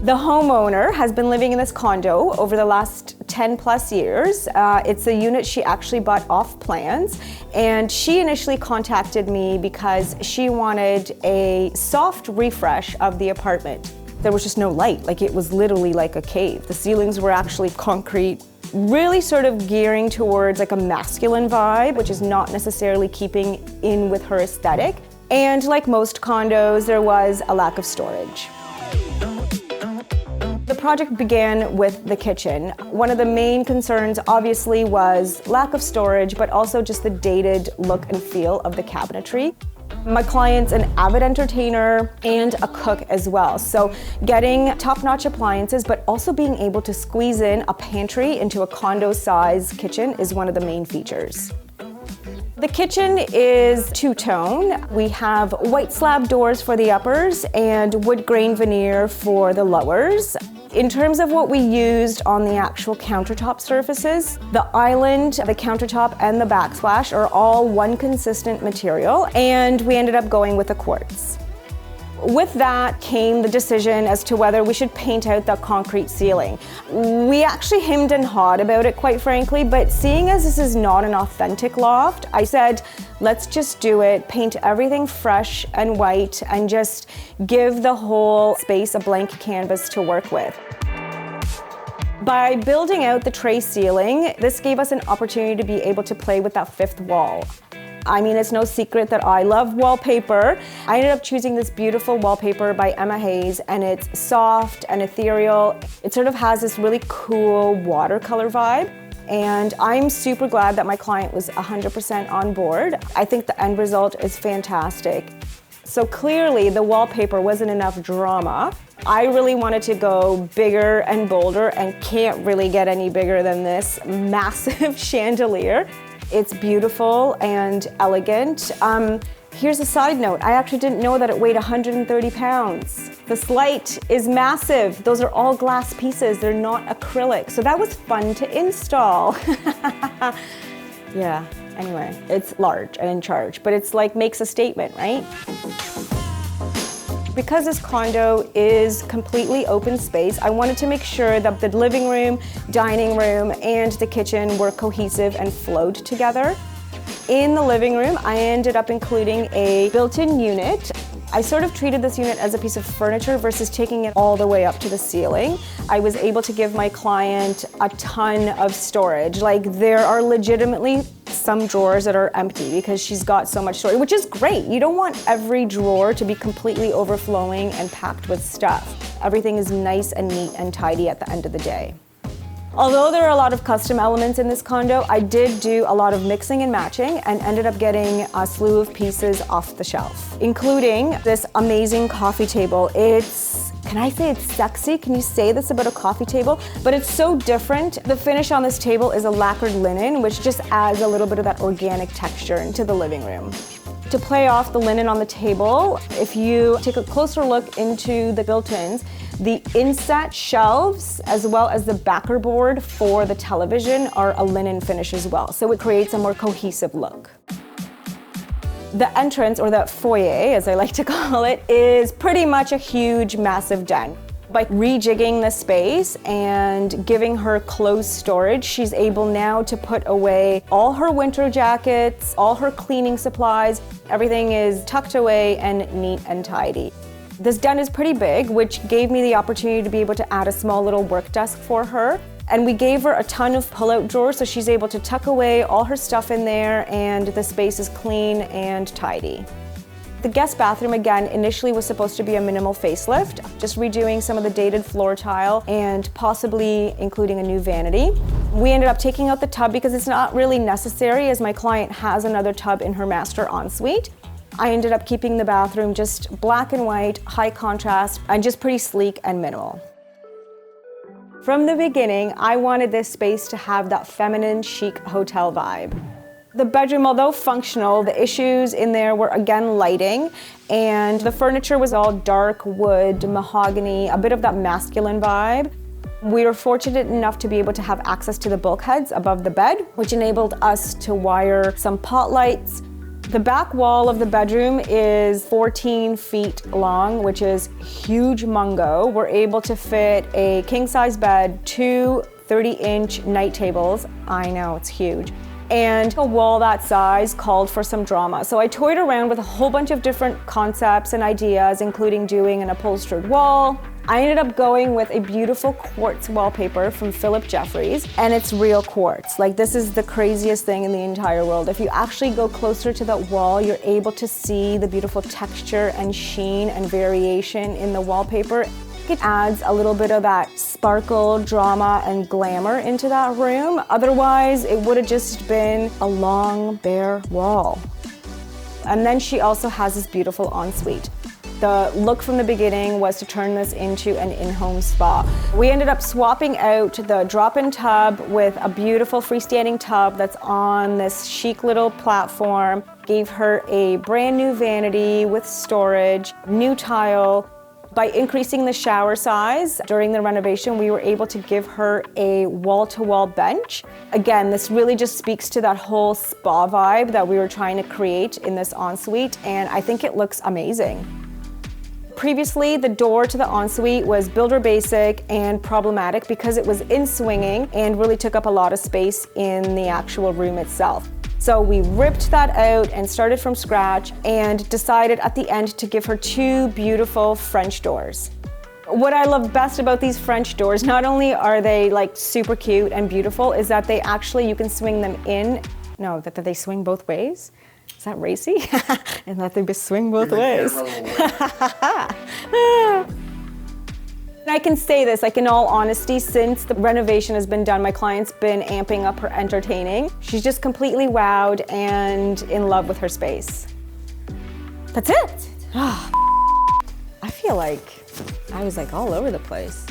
The homeowner has been living in this condo over the last 10 plus years. It's a unit she actually bought off plans, and she initially contacted me because she wanted a soft refresh of the apartment. There was just no light, like it was literally like a cave. The ceilings were actually concrete, really sort of gearing towards like a masculine vibe, which is not necessarily keeping in with her aesthetic. And like most condos, there was a lack of storage. The project began with the kitchen. One of the main concerns obviously was lack of storage, but also just the dated look and feel of the cabinetry. My client's an avid entertainer and a cook as well. So getting top-notch appliances, but also being able to squeeze in a pantry into a condo-size kitchen is one of the main features. The kitchen is two-tone. We have white slab doors for the uppers and wood grain veneer for the lowers. In terms of what we used on the actual countertop surfaces, the island, the countertop, and the backsplash are all one consistent material, and we ended up going with the quartz. With that came the decision as to whether we should paint out the concrete ceiling. We actually hemmed and hawed about it, quite frankly, but seeing as this is not an authentic loft, I said, let's just do it, paint everything fresh and white, and just give the whole space a blank canvas to work with. By building out the tray ceiling, this gave us an opportunity to be able to play with that fifth wall. I mean, it's no secret that I love wallpaper. I ended up choosing this beautiful wallpaper by Emma Hayes, and it's soft and ethereal. It sort of has this really cool watercolor vibe. And I'm super glad that my client was 100% on board. I think the end result is fantastic. So clearly the wallpaper wasn't enough drama. I really wanted to go bigger and bolder, and can't really get any bigger than this massive chandelier. It's beautiful and elegant. Here's a side note. I actually didn't know that it weighed 130 pounds. This light is massive. Those are all glass pieces. They're not acrylic. So that was fun to install. Yeah, anyway, it's large and in charge, but it's like makes a statement, right? Because this condo is completely open space, I wanted to make sure that the living room, dining room, and the kitchen were cohesive and flowed together. In the living room, I ended up including a built-in unit. I sort of treated this unit as a piece of furniture versus taking it all the way up to the ceiling. I was able to give my client a ton of storage. Like, there are legitimately some drawers that are empty because she's got so much storage, which is great. You don't want every drawer to be completely overflowing and packed with stuff. Everything is nice and neat and tidy at the end of the day. Although there are a lot of custom elements in this condo, I did do a lot of mixing and matching and ended up getting a slew of pieces off the shelf, including this amazing coffee table. Can I say it's sexy? Can you say this about a coffee table? But it's so different. The finish on this table is a lacquered linen, which just adds a little bit of that organic texture into the living room. To play off the linen on the table, if you take a closer look into the built-ins, the inset shelves as well as the backer board for the television are a linen finish as well, so it creates a more cohesive look. The entrance, or the foyer as I like to call it, is pretty much a huge, massive den. By rejigging the space and giving her clothes storage, she's able now to put away all her winter jackets, all her cleaning supplies. Everything is tucked away and neat and tidy. This den is pretty big, which gave me the opportunity to be able to add a small little work desk for her. And we gave her a ton of pull-out drawers, so she's able to tuck away all her stuff in there, and the space is clean and tidy. The guest bathroom, again, initially was supposed to be a minimal facelift, just redoing some of the dated floor tile and possibly including a new vanity. We ended up taking out the tub because it's not really necessary, as my client has another tub in her master ensuite. I ended up keeping the bathroom just black and white, high contrast, and just pretty sleek and minimal. From the beginning, I wanted this space to have that feminine, chic hotel vibe. The bedroom, although functional, the issues in there were again lighting, and the furniture was all dark wood, mahogany, a bit of that masculine vibe. We were fortunate enough to be able to have access to the bulkheads above the bed, which enabled us to wire some pot lights. The back wall of the bedroom is 14 feet long, which is huge mungo. We're able to fit a king-size bed, 2 30-inch night tables. I know, it's huge. And a wall that size called for some drama. So I toyed around with a whole bunch of different concepts and ideas, including doing an upholstered wall. I ended up going with a beautiful quartz wallpaper from Philip Jeffries, and it's real quartz. Like, this is the craziest thing in the entire world. If you actually go closer to that wall, you're able to see the beautiful texture and sheen and variation in the wallpaper. It adds a little bit of that sparkle, drama, and glamour into that room. Otherwise, it would have just been a long, bare wall. And then she also has this beautiful ensuite. The look from the beginning was to turn this into an in-home spa. We ended up swapping out the drop-in tub with a beautiful freestanding tub that's on this chic little platform. Gave her a brand new vanity with storage, new tile. By increasing the shower size during the renovation, we were able to give her a wall-to-wall bench. Again, this really just speaks to that whole spa vibe that we were trying to create in this ensuite, and I think it looks amazing. Previously, the door to the ensuite was builder basic and problematic because it was in swinging and really took up a lot of space in the actual room itself. So we ripped that out and started from scratch and decided at the end to give her 2 beautiful French doors. What I love best about these French doors, not only are they like super cute and beautiful, is that they actually, you can swing them in. No, that they swing both ways. Is that racy? And that they swing both ways. I can say this, like, in all honesty, since the renovation has been done, my client's been amping up her entertaining. She's just completely wowed and in love with her space. That's it. I feel like I was like all over the place.